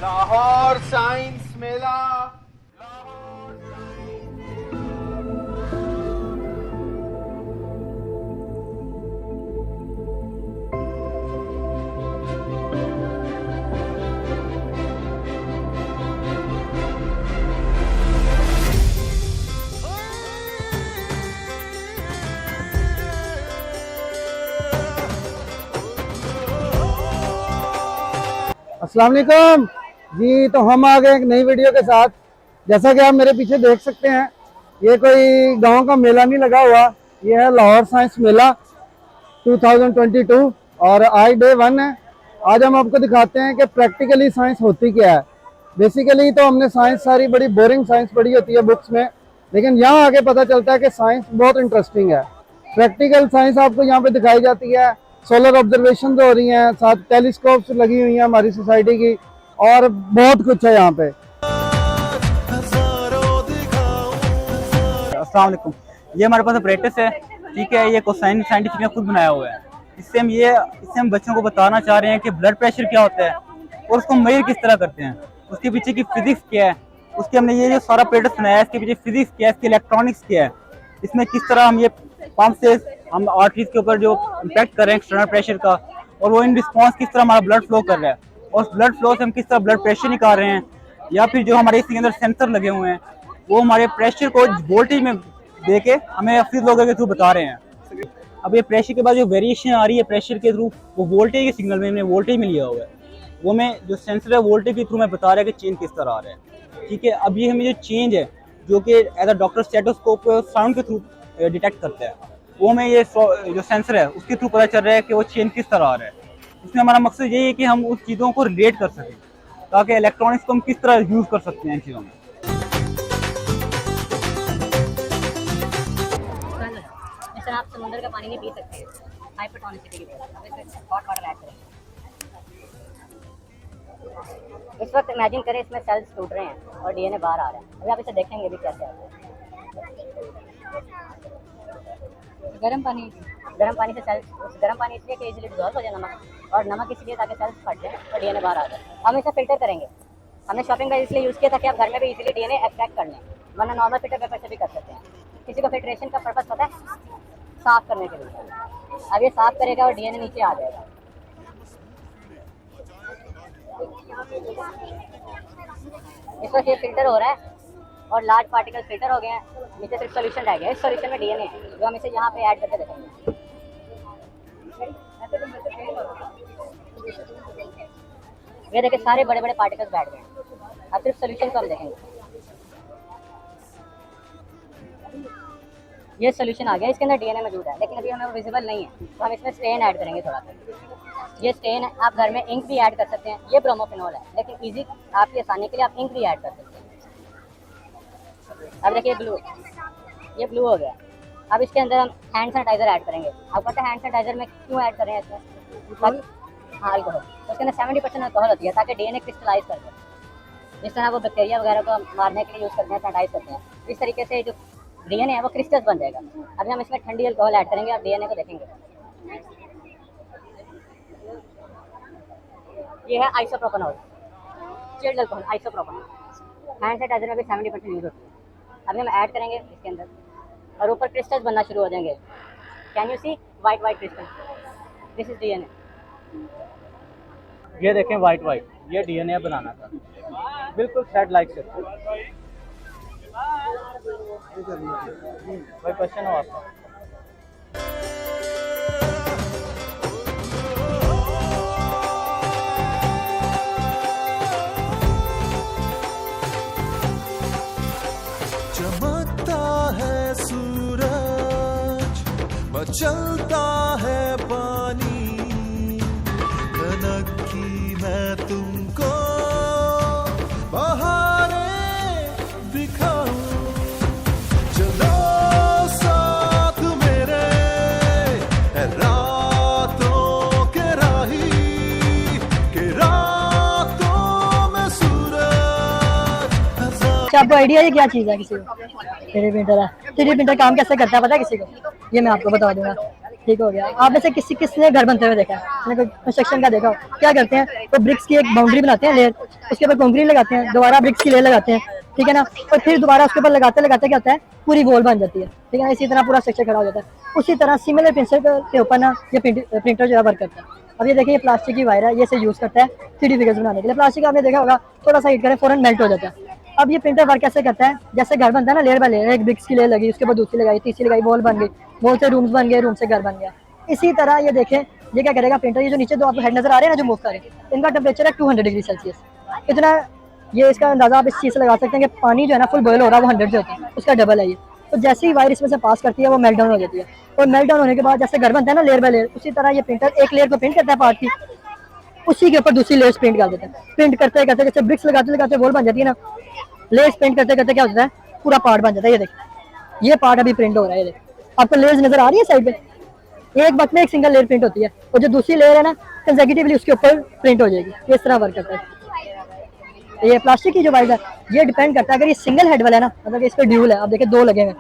Lahore science मेला। अस्सलाम वालेकुम जी। तो हम आ गए एक नई वीडियो के साथ। जैसा कि आप मेरे पीछे देख सकते हैं, ये कोई गांव का मेला नहीं लगा हुआ, ये है लाहौर साइंस मेला 2022 और आज डे 1 है। आज हम आपको दिखाते हैं कि प्रैक्टिकली साइंस होती क्या है। बेसिकली तो हमने साइंस सारी बड़ी बोरिंग साइंस पढ़ी होती है बुक्स में, लेकिन यहाँ आके पता चलता है कि साइंस बहुत इंटरेस्टिंग है। प्रैक्टिकल साइंस आपको यहाँ पे दिखाई जाती है। सोलर ऑब्जर्वेशन हो रही हैं, साथ टेलीस्कोप्स लगी हुई हैं हमारी सोसाइटी की, और बहुत कुछ है यहाँ पे। अस्सलाम वालेकुम। ये हमारे पास अपरेटस है, ठीक है। ये साइंटिफिक ने खुद बनाया हुआ है। इससे हम बच्चों को बताना चाह रहे हैं कि ब्लड प्रेशर क्या होता है और उसको मेजर किस तरह करते हैं, उसके पीछे की फिजिक्स क्या है। उसके हमने ये जो सारा अपरेटस बनाया है, इसके पीछे फिजिक्स क्या है, इसकी इलेक्ट्रॉनिक्स क्या है, इसमें किस तरह हम ये पंप से हम आर्टरीज के ऊपर जो इम्पैक्ट कर रहे हैं एक्सटर्नल प्रेशर का, और वो इन रिस्पॉन्स किस तरह हमारा ब्लड फ्लो कर रहा है, और ब्लड फ्लो से हम किस तरह ब्लड प्रेशर निकाल रहे हैं, या फिर जो हमारे इसके अंदर सेंसर लगे हुए हैं वो हमारे प्रेशर को वोल्टेज में दे के हमें फ्रीज लोगों के थ्रू बता रहे हैं। अब ये प्रेशर के बाद जो वेरिएशन आ रही है प्रेशर के थ्रू, वो वोल्टेज के सिग्नल में हमने वोल्टेज में लिया हुआ है, वो में जो सेंसर है वोल्टेज के थ्रू में बता रहा है कि चेंज किस तरह आ रहा है, ठीक है। अब ये हमें जो चेंज है जो कि as a doctor stethoscope sound के थ्रू डिटेक्ट करता है, वो हमें ये जो सेंसर है उसके थ्रू पता चल रहा है कि वो चेंज किस तरह आ रहा है। इसमें हमारा मकसद यही है कि हम उस चीज़ों को रिलेट कर सकें, ताकि इलेक्ट्रॉनिक्स को हम किस तरह यूज़ कर सकते हैं इन चीज़ों में। सर आप समुद्र का पानी नहीं पी सकते हैं, हाइपरटोनिसिटी की वजह से। हॉट वाटर ऐड करें। इस वक्त इमेजिन करें इसमें सेल्स टूट रहे हैं और डीएनए बाहर आ रहा है। अभी आप इसे देखेंगे भी कैसे आता है। गर्म पानी से सेल्स, गर्म पानी इसलिए कि इजीली डिसॉल्व हो जाए नमक, और नमक इसलिए ताकि सेल्स फट जाए और डीएनए बाहर आ जाए। हम इसे फिल्टर करेंगे। हमने शॉपिंग का इसलिए यूज़ किया ताकि आप घर में भी इजीली डीएनए एक्सट्रैक्ट कर लें, वरना नॉर्मल फिल्टर पेपर से भी कर सकते हैं। किसी को फिल्ट्रेशन का पर्पस पता है, साफ करने के लिए। अब ये साफ करेगा और डीएनए नीचे आ जाएगा। इस वक्त ये फिल्टर हो रहा है और लार्ज पार्टिकल फिल्टर हो गए हैं, नीचे सिर्फ सॉल्यूशन रह गया है। इस सॉल्यूशन में डीएनए है जो हम इसे यहाँ पे ऐड करके देखेंगे। ये देखिए सारे बड़े बड़े पार्टिकल्स बैठ गए हैं। अब सिर्फ सॉल्यूशन को हम देखेंगे। ये सॉल्यूशन आ गया, इसके अंदर डीएनए मौजूद है, लेकिन अभी हमें वो विजिबल नहीं है, तो हम इसमें स्टेन ऐड करेंगे थोड़ा सा। ये स्टेन है, आप घर में इंक भी ऐड कर सकते हैं। ये ब्रोमोफिनॉल है, लेकिन इजी आपकी आसानी के लिए आप इंक भी ऐड कर सकते हैं। अब देखिए ये ब्लू हो गया। अब इसके अंदर हम हैंड सैनिटाइजर ऐड करेंगे। आपको पता है हैंड सैनिटाइजर में क्यों ऐड कर रहे हैं इसमें? हाँ, अल्कोहल। तो उसके अंदर 70% अल्कोहल होती है ताकि डीएनए क्रिस्टलाइज कर दे। इस तरह वो बैक्टीरिया वगैरह को मारने के लिए यूज़ करते हैं, सैनिटाइज करते हैं। इस तरीके से जो डीएनए है वो क्रिस्टल्स बन जाएगा। अभी हम इसमें ठंडी अल्कोहल ऐड करेंगे, आप डीएनए को देखेंगे। ये है isopropanol, chilled alcohol, isopropanol. Hand sanitiser में भी 70% यूज़ होती है। अभी हम ऐड करेंगे इसके अंदर और ऊपर क्रिस्टल्स बनना शुरू हो जाएंगे। Can you see white crystal? This is DNA. ये देखें वाइट ये डीएनए बनाना था, बिल्कुल थ्रेड लाइक से। कोई क्वेश्चन हो आपका? चमकता है सूरज, मचलता है पानी, कनकी मैं तुमको बहारें दिखाऊं। चलो साथ मेरे रातों के राही, के रातों में सूरज। आपको आइडिया है क्या चीज़ है? किसी को 3D प्रिंटर है। 3D प्रिंटर काम कैसे करता है पता है किसी को? ये मैं आपको बता दूंगा। ठीक हो गया। आप में से किसने घर बनते हुए देखा है? मैंने कंस्ट्रक्शन का देखा हो? क्या करते हैं, तो ब्रिक्स की एक बाउंड्री बनाते हैं लेयर, उसके ऊपर कंक्रीट लगाते हैं, दोबारा ब्रिक्स की लेयर लगाते हैं, ठीक है ना, और फिर दोबारा उसके ऊपर लगाते लगाते क्या होता है, पूरी वॉल बन जाती है, ठीक है ना। इसी तरह पूरा स्ट्रक्चर खड़ा हो जाता है। उसी तरह सिमिलर प्रिंसिपल के ऊपर ना ये प्रिंटर जो है वर्क करता है। अब ये देखिए, ये प्लास्टिक की वायर है, ये से यूज करता है 3D फिगर्स बनाने के लिए। प्लास्टिक आपने देखा होगा, थोड़ा सा हीट करें फौरन मेल्ट हो जाता है। अब ये प्रिंटर वर्क कैसे करता है, जैसे घर बनता है ना, लेयर बाय लेयर, एक ब्रिक्स की लेयर लगी, उसके बाद दूसरी लगाई, तीसरी लगाई, वॉल बन गई, वॉल से रूम्स बन गए, रूम से घर बन गया। इसी तरह ये देखें, ये क्या करेगा प्रिंटर, ये जो नीचे दो आपको हेड नजर आ रहे हैं ना, जो मूव कर रहे हैं, इनका टेम्परेचर है 200 डिग्री सेल्सियस। इतना ये इसका अंदाजा आप इस चीज़ से लगा सकते हैं कि पानी जो है ना फुल बॉयल हो रहा है, वो 100 से होता है, उसका डबल है ये। तो जैसे ही वायर इसमें से पास करती है, वो मेल्ट डाउन हो जाती है, और मेल्ट डाउन होने के बाद जैसे घर बनता है ना लेयर बाय लेयर, उसी तरह ये प्रिंटर एक लेयर को प्रिंट करता है पार्ट की, उसी के ऊपर दूसरी लेयर्स प्रिंट कर देता है। प्रिंट करते करते जैसे ब्रिक्स लगाते लगाते वॉल बन जाती है ना, लेयर्स प्रिंट करते करते क्या होता है, पूरा पार्ट बन जाता है। ये देखिए, ये पार्ट अभी प्रिंट हो रहा है, ये देखिए आपको लेयर्स नजर आ रही है साइड पे, एक वक्त में एक सिंगल लेयर प्रिंट होती है, और जो दूसरी लेयर है ना कंसेक्यूटिवली उसके ऊपर प्रिंट हो जाएगी। ये इस तरह वर्क करता है। ये प्लास्टिक की जो वायर है, ये डिपेंड करता है, अगर ये सिंगल हेड वाला है ना, मतलब इस पे ड्यूल है, आप देखिए 2 लगे हुए,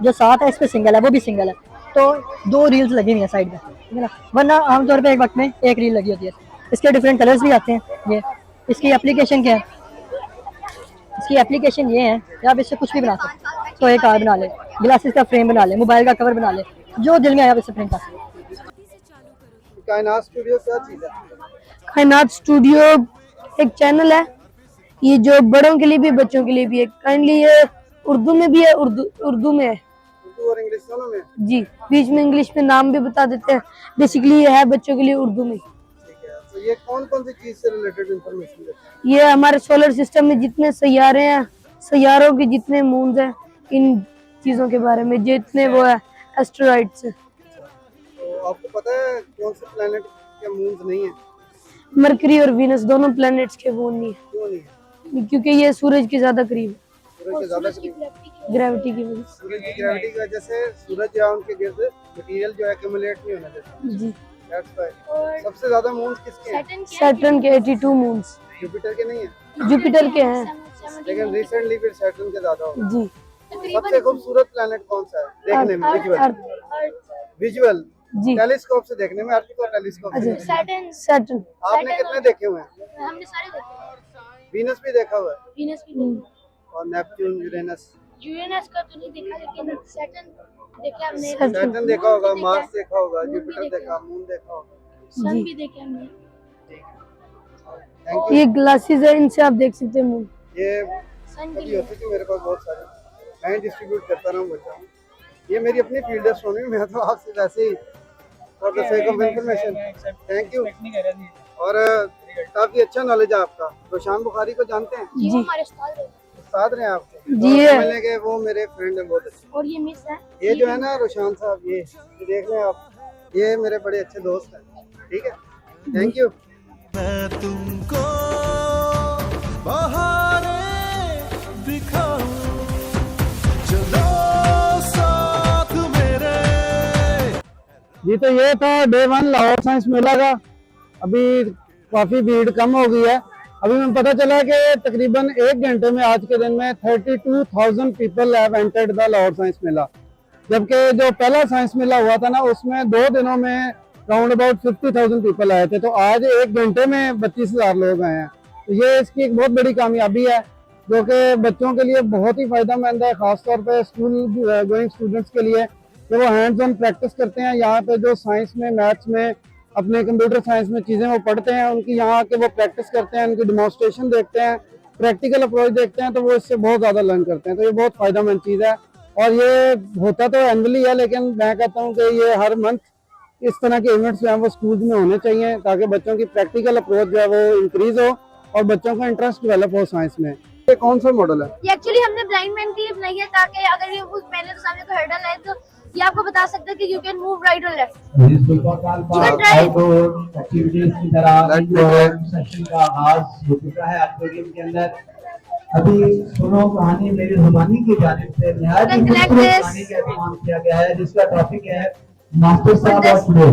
जो साथ है इस पे सिंगल है, वो भी सिंगल है, तो 2 रील्स लगी हुई है साइड में, ठीक है ना। वरना आमतौर पे एक वक्त में एक रील लगी होती है। इसके डिफरेंट कलर्स भी आते हैं। ये इसकी एप्लीकेशन क्या है, इसकी एप्लीकेशन ये है कि आप इससे कुछ भी बना सकते हैं। तो एक कार बना ले, ग्लासेस का फ्रेम बना ले, मोबाइल का कवर बना ले, जो दिल में आया आप इससे प्रिंट कर सकते हैं। कायनात स्टूडियो क्या चीज़ है? कायनात स्टूडियो एक चैनल है, ये जो बड़ों के लिए भी बच्चों के लिए भी है। काइंडली ये उर्दू में भी है, उर्दू में है उर्दू और इंग्लिश दोनों में? जी, बीच में इंग्लिश में नाम भी बता देते हैं। बेसिकली ये है बच्चों के लिए उर्दू में। ठीक है, तो ये कौन कौन सी चीज से रिलेटेड इंफॉर्मेशन देता है? ये हमारे सोलर सिस्टम में जितने सैयारे हैं, सैयारों के जितने मून्स हैं, इन चीजों के बारे में, जितने वो है एस्टेरॉइड्स। तो आपको पता है कौन से प्लेनेट के मून्स नहीं है? मरकरी और वीनस दोनों प्लैनेट्स के मून नहीं क्यों नहीं है? है, क्योंकि ये सूरज के ज्यादा करीब है, सूरज के ज्यादा करीब? ग्रेविटी की वजह से। सूरज की ग्रेविटी की वजह से सूरज या उनके गिर्द मटेरियल जो है एक्यूमुलेट नहीं होने देता। जी, दैट्स व्हाई। सबसे ज्यादा मून्स किसके हैं? सैटर्न के 82 मून्स, जुपिटर के नहीं है, जुपिटर के हैं। लेकिन रिसेंटली फिर सैटर्न के ज्यादा हो। जी, सबसे खूबसूरत प्लेनेट कौन सा है देखने में? विजुअल जी, टेलीस्कोप से देखने में, अर्थ को टेलीस्कोप से देखने में। सैटर्न। आपने कितने देखे हुए हैं? हमने सारे देखे। वीनस भी देखा हुआ है, वीनस भी देखा। और नेपच्यून, यूरेनस? यूरेनस का तो नहीं देखा, लेकिन सैटर्न देखा हमने। सैटर्न देखा होगा, मार्स देखा होगा, जुपिटर देखा, मून देखा होगा। सन भी देखे हमने। Thank you. ये ग्लासेस है, इनसे आप देख सकते हैं मून। ये सन के कभी लिए होती थी मेरे पास बहुत सारे, मैं डिस्ट्रीब्यूट करता रहा हूँ बच्चों को। ये मेरी अपनी फील्ड है एस्ट्रोनॉमी, मैं तो आपसे वैसे ही for the sake of information. Thank you. और काफी अच्छा नॉलेज है आपका। रोशान बुखारी को जानते हैं? जी, वो हमारे उस्ताद हैं। उस्ताद रहे हैं आपके? जी, और है। मिलने के वो मेरे फ्रेंड हैं बहुत अच्छे। और ये मिस है। ये जो है ना रोशान साहब, ये देख लें आप, ये मेरे बड़े अच्छे दोस्त हैं। ठीक है, थैंक यू। मैं तुमको बहारें दिखाऊं, चलो साथ मेरे। जी, तो ये था डे 1 लाहौर साइंस मेला का। अभी काफी भीड़ कम हो गई है। अभी हमें पता चला कि तकरीबन 1 घंटे में आज के दिन में 32,000 people have entered the Lahore science mela, जबकि जो पहला साइंस मेला हुआ था ना, उसमें 2 दिनों में राउंड अबाउट 50,000 पीपल आए थे। तो आज 1 घंटे में 32,000 लोग आए हैं। तो ये इसकी एक बहुत बड़ी कामयाबी है, जो कि बच्चों के लिए बहुत ही फायदेमंद है, खासतौर पे स्कूल गोइंग स्टूडेंट्स के लिए, जो वो हैंड्स ऑन प्रैक्टिस करते हैं। यहाँ पे जो साइंस में, मैथ्स में, अपने कंप्यूटर साइंस में चीज़ें वो पढ़ते हैं, उनकी यहाँ के वो प्रैक्टिस करते हैं, उनकी डिमॉन्स्ट्रेशन देखते हैं, प्रैक्टिकल अप्रोच देखते हैं, तो वो इससे बहुत ज़्यादा लर्न करते हैं। तो ये बहुत फ़ायदेमंद चीज़ है। और ये होता तो एनुअली है, लेकिन मैं कहता हूँ कि ये हर मंथ इस तरह के इवेंट्स जो हैं वो स्कूल्स में होने चाहिए, ताकि बच्चों की प्रैक्टिकल अप्रोच जो है वो इंक्रीज हो और बच्चों का इंटरेस्ट डेवलप हो साइंस में। ये कौन सा मॉडल है? ये एक्चुअली हमने ब्लाइंड मैन के लिए बनाई है, ताकि अगर ये उस पहले तो सामने कोई हर्डल है तो ये आपको बता सकता है कि यू कैन मूव राइट और लेफ्ट। आउटडोर एक्टिविटीज की तरह सेशन का आगाज हो चुका है ऑडिटोरियम के अंदर। अभी सुनो कहानी मेरी जुबानी की जानिब से निहायत ही खूबसूरत कहानी का एहतमाम किया गया है, जिसका टॉपिक है मास्टर साहब और प्ले।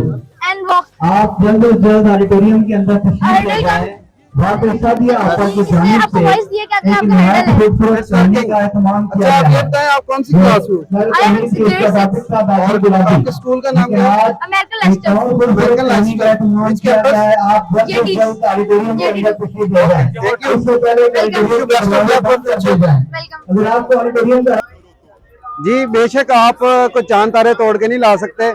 And walk. आप जल्द से जल्द ऑडिटोरियम के अंदर तशरीफ ले जाएं बहुत अच्छा दिया आपको की इसमें जानिब आपको से वॉइस दिया कि एक आपका नहायत हैंडल है। खूबसूरत कहानी का एहतमाम अच्छा किया आप गया ये है। बताएं आप कौन सी क्लास में? I am in grade six. आपके स्कूल का नाम क्या है? American Lester. American Lester. Which campus? आप बस ये टीच- ऑडिटोरियम के ये अंदर टीच- तशरीफ ले जाएं। Thank you. उससे पहले Thank you. Auditorium Best of luck for future. Welcome. अगर आपको ऑडिटोरियम का जी बेशक आप को चांद तारे तोड़ के नहीं ला सकते,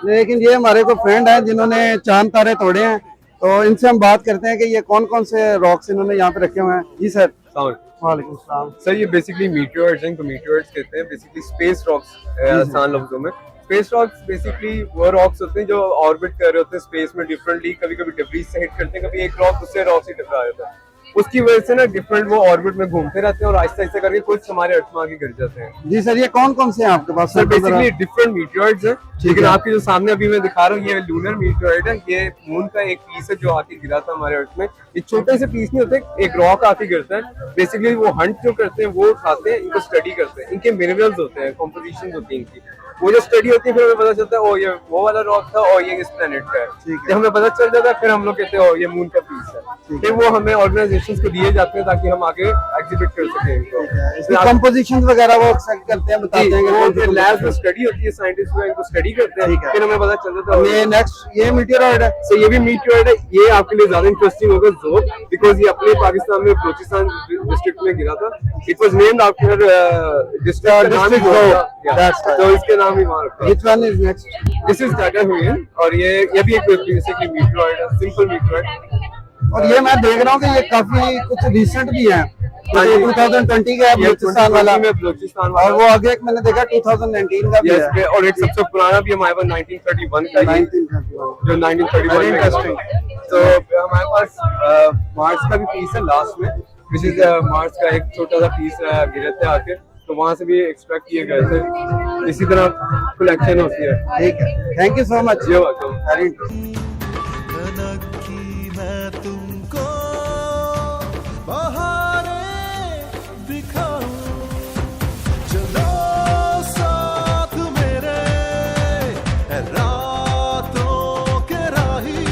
लेकिन ये हमारे को फ्रेंड हैं जिन्होंने चांद तारे तोड़े हैं, तो इनसे हम बात करते हैं कि ये कौन कौन से रॉक्स इन्होंने यहाँ पे रखे हुए हैं। जी सर। वालेकुम सलाम। सर ये बेसिकली मीटियोर्स हैं, मीटियोर्स कहते हैं बेसिकली स्पेस रॉक्स आसान लफ्जों में। स्पेस रॉक्स बेसिकली वो रॉक्स होते हैं जो ऑर्बिट कर रहे होते हैं स्पेस में डिफरेंटली, कभी कभी डिब्रीज से हिट करते हैं, कभी एक रॉक दूसरे रॉक से टकरा जाता है, उसकी वजह से ना डिफरेंट वो ऑर्बिट में घूमते रहते हैं और आहिस्ता आहिस्ता करके कुछ हमारे अर्थ में आके गिर जाते हैं। जी सर ये कौन कौन से हैं आपके पास? सर बेसिकली डिफरेंट मीटियोर्स हैं, लेकिन है। आपके जो सामने अभी मैं दिखा रहा हूँ ये लूनर मीटियोराइट है। ये मून का एक पीस है जो आके गिरा था हमारे अर्थ में। ये छोटे से पीस नहीं होते, एक रॉक आके गिरता है। बेसिकली वो हंट जो करते हैं वो उठाते हैं, इनको स्टडी करते हैं, इनके मिनरल्स होते हैं, कॉम्पोजिशन होती है इनकी, वो जो स्टडी होती है फिर हमें पता चलता है ओ ये वो वाला रॉक था और ये इस प्लेनेट का है। जब हमें पता चल जाता है फिर हम लोग कहते हैं ओ ये मून का पीस है। फिर वो हमें ऑर्गेनाइजेशंस को दिए जाते हैं ताकि हम आगे एग्जिबिट कर सकें इनको। इसकी कंपोजिशन वगैरह वो एक्सेप्ट करते हैं, बताते हैं कि कौन सी लैब में स्टडी होती है, साइंटिस्ट जो इनको स्टडी करते हैं, फिर हमें पता चल जाता है ये नेक्स्ट ये मीटियोराइट है। सो ये भी मीटियोराइट है। ये आपके लिए ज्यादा इंटरेस्टिंग होगा ज़ोर, बिकॉज ये अपने पाकिस्तान में बलूचिस्तान डिस्ट्रिक्ट में गिरा था। It was named after district नाम ही तो इसके नाम ही वहाँ रखा। Which one is next? This is Tata हुई और ये भी एक बेसिकली मीटियोराइट है, सिंपल मीटियोराइट। और ये मैं देख रहा हूँ कि ये काफी कुछ रिसेंट भी है। हाँ जी। 2020 का है बलूचिस्तान वाला, में बलूचिस्तान और वो आगे एक मैंने देखा 2019 का भी Yes, है। और एक सबसे पुराना भी हमारे पास 1931 का ही, 1931 जो 1931 Very में interesting. तो हमारे पास मार्स का भी पीस है लास्ट में, विच इज मार्स का एक छोटा सा पीस गिरे थे आके, तो वहाँ से भी एक्सट्रैक्ट किए गए थे। इसी तरह कलेक्शन होती है। ठीक है, थैंक यू सो मच। ये वेलकम। वेरी की मैं तुमको बहारें दिखाऊं, चलो साथ मेरे रातों के राही,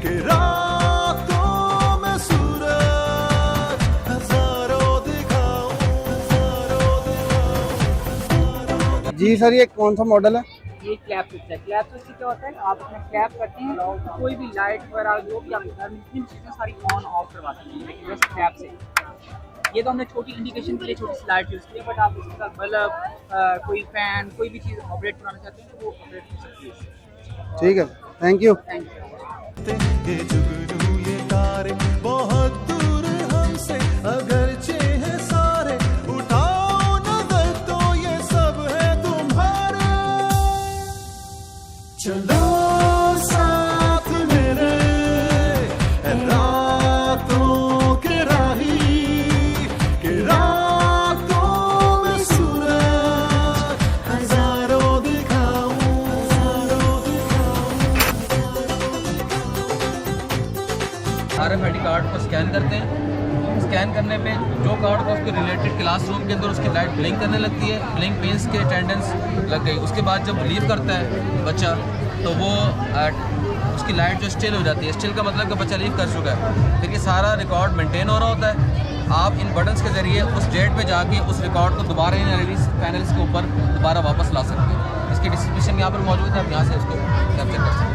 के रातों में सूरज हजारों दिखाऊं, हजारों दिखाऊं। जी सर ये कौन सा मॉडल है? ये क्लैप स्विच है। क्लैप स्विच क्या होता है, आप इसमें क्लैप करते हैं तो कोई भी लाइट वगैरह जो भी आपके घर में जितनी भी चीज़ें सारी ऑन ऑफ करवाती हैं, लेकिन बस क्लैप से। ये तो हमने छोटी इंडिकेशन के लिए छोटी सी लाइट यूज़ की है, बट आप इसके साथ बल्ब कोई फैन कोई भी चीज़ ऑपरेट कराना चाहते हैं तो वो ऑपरेट कर सकती है। ठीक है, थैंक यू। Thank you. ये जुगनू ये तारे बहुत दूर हमसे अगरचे हैं सारे, उठाओ नजर तो ये सब है तुम्हारे, चलो साथ मेरे रातों के राही, के रातों में सूरज हजारों दिखाऊं, हजारों RFID कार्ड को स्कैन करते हैं। स्कैन करने पे जो कार्ड होगा उसके रिलेटेड क्लासरूम के अंदर उसकी लाइट ब्लिंक करने लगती है, ब्लिंक पेंस के अटेंडेंस लग गई। उसके बाद जब लीव करता है बच्चा तो वो उसकी लाइट जो स्टिल हो जाती है, स्टिल का मतलब कि बच्चा लीव कर चुका है। फिर ये सारा रिकॉर्ड मेंटेन हो रहा होता है। आप इन बटन्स के ज़रिए उस डेट पे जाके उस रिकॉर्ड को दोबारा इन एलईडी पैनल्स के ऊपर दोबारा वापस ला सकते हैं। इसकी डिस्क्रिप्शन यहाँ पर मौजूद है, आप यहाँ से उसको कैप्चर कर सकते हैं।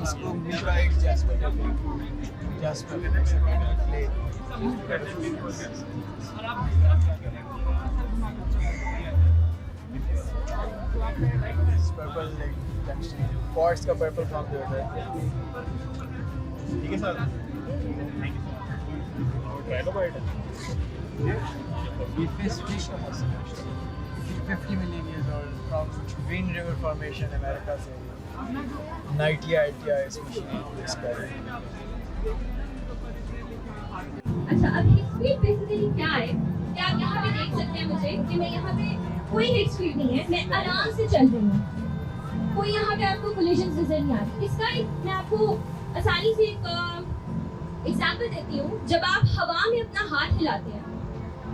इसको मिला एक जैस्पर प्ले पर्पल क्वार्ट्ज का पर्पल काम दे होता है। ठीक है sir, thank you. Trilobite fish was 50 million years old from Green River Formation, America से Knightia species अच्छा, अब हिस्ट्री बेसिकली क्या है? क्या आप यहाँ पे देख सकते हैं मुझे कि मैं यहाँ पे कोई हिस्ट्री नहीं है, मैं आराम से चल रही हूँ। कोई यहाँ पे आपको कोलिजन नजर नहीं आ रही। इसका एक मैं आपको आसानी से एक एग्जाम्पल देती हूँ। जब आप हवा में अपना हाथ हिलाते हैं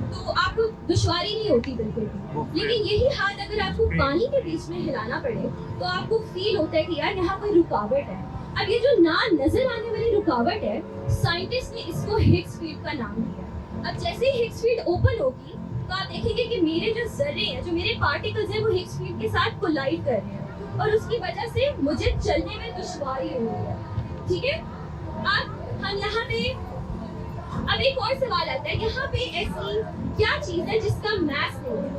तो आपको दुश्वारी नहीं होती बिल्कुल भी, लेकिन यही हाथ अगर आपको पानी के बीच में हिलाना पड़े तो आपको फील होता है कि यार यहाँ कोई रुकावट है। अब ये जो ना नजर आने वाली रुकावट है, साइंटिस्ट ने इसको हिग्स फील्ड का नाम दिया। अब जैसे ही हिग्स फील्ड ओपन होगी तो आप देखेंगे कि मेरे जो जर्रे हैं, जो मेरे पार्टिकल्स हैं, वो हिग्स फील्ड के साथ कोलाइड कर रहे हैं और उसकी वजह से मुझे चलने में दुश्वारी हो रही है। ठीक है, अब हम यहाँ पे अब एक और सवाल आता है, यहाँ पे ऐसी क्या चीज है जिसका मैस नहीं है?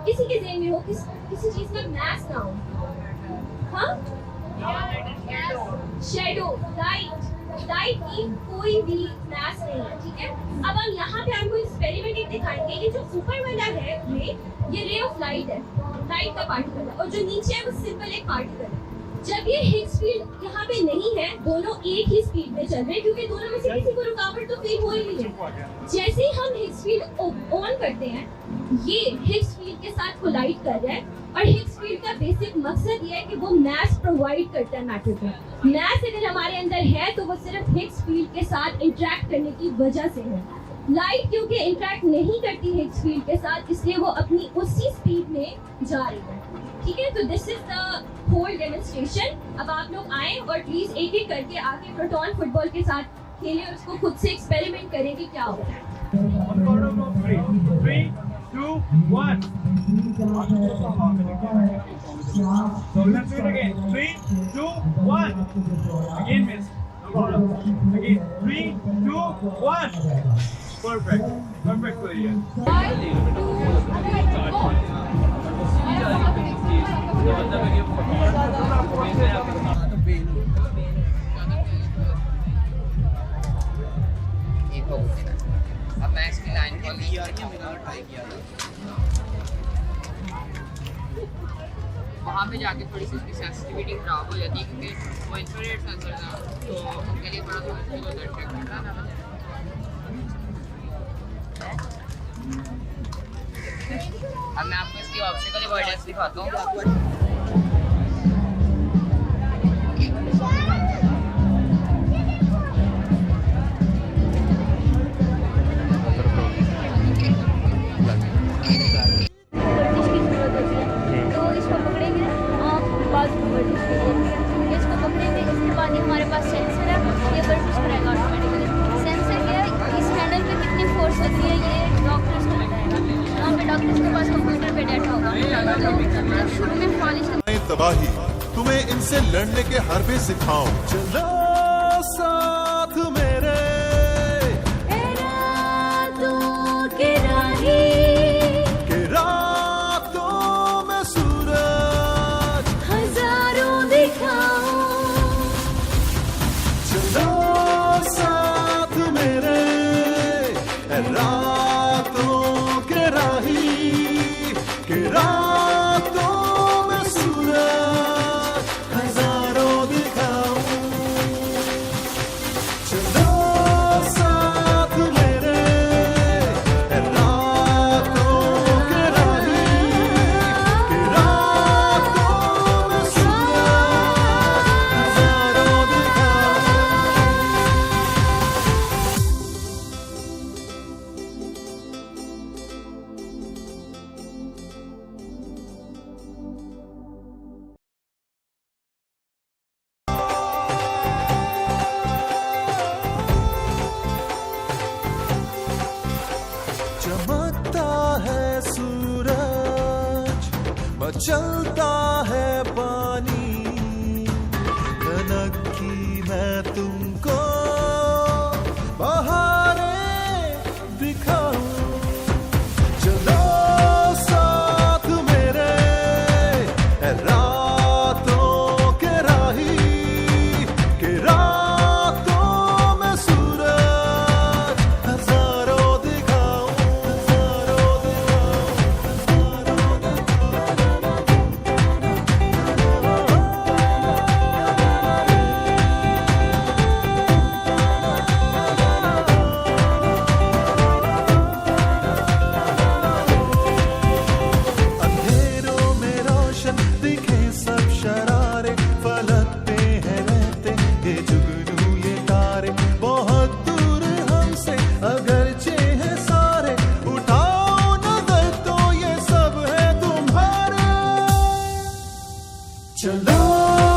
किसी के ज़हन में हो किसी चीज का मैस ना हो? हाँ, शैडो, लाइट की कोई भी मैस नहीं है। ठीक है, अब हम यहाँ पे आपको एक्सपेरिमेंट दिखाएंगे। ये जो ऊपर वाला है ये रे ऑफ लाइट है, लाइट का पार्टिकल है, और जो नीचे है वो सिंपल एक पार्टिकल है। जब ये हिग्स फील्ड यहाँ पे नहीं है, दोनों एक ही स्पीड में चल रहे हैं क्योंकि दोनों में से किसी को रुकावट तो फील हो ही नहीं है। जैसे ही हम हिग्स फील्ड ऑन करते हैं, ये हिग्स फील्ड के साथ कोलाइड कर रहा है, और हिग्स फील्ड का बेसिक मकसद ये है कि वो मैस प्रोवाइड करता है मैटर को। मैस अगर हमारे अंदर है तो वो सिर्फ हिग्स फील्ड के साथ इंटरेक्ट करने की वजह से है। लाइट क्योंकि इंटरेक्ट नहीं करती हिग्स फील्ड के साथ, इसलिए वो अपनी उसी स्पीड में जा रही है। ठीक है, तो this is the whole demonstration. अब आप लोग आए और प्लीज एक एक करके आके प्रोटॉन फुटबॉल के साथ खेलें और उसको खुद से एक्सपेरिमेंट करें कि क्या होगा। 3, 2, 1. So let's do it again. 3, 2, 1. Again, miss. No problem. Again. 3, 2, 1. Perfect. Perfectly. अब मैं इसकी लाइन को ट्राई किया था, वहाँ पे जाके थोड़ी सी इसकी सेंसिटिविटी खराब हो जाती है क्योंकि वो इंफ्रारेड सेंसर था, तो उनके लिए बड़ा सा मुश्किल होता है ट्रैक करना। अब मैं आपको इसकी ऑप्टिकल अवॉइडेंस दिखाता हूँ। हमारे पास सेंसर है, ये वर्जिश करेगा ऑटोमेटिकली। सेंसर क्या है, इस हैंडल पे कितनी फोर्स होती है ये डॉक्टर्स को बताएगा। वहाँ पे डॉक्टर्स के पास कंप्यूटर पे डेटा होगा, तो शुरू में पॉलिश तबाही तुम्हें इनसे लड़ने के हरबे सिखाऊं। चलो साथ मेरे के रातों में सूरज हजारों दिखाऊं। चलो साथ मेरे रातों के राही के रातों में सूरज हजारों दिखाऊं। हो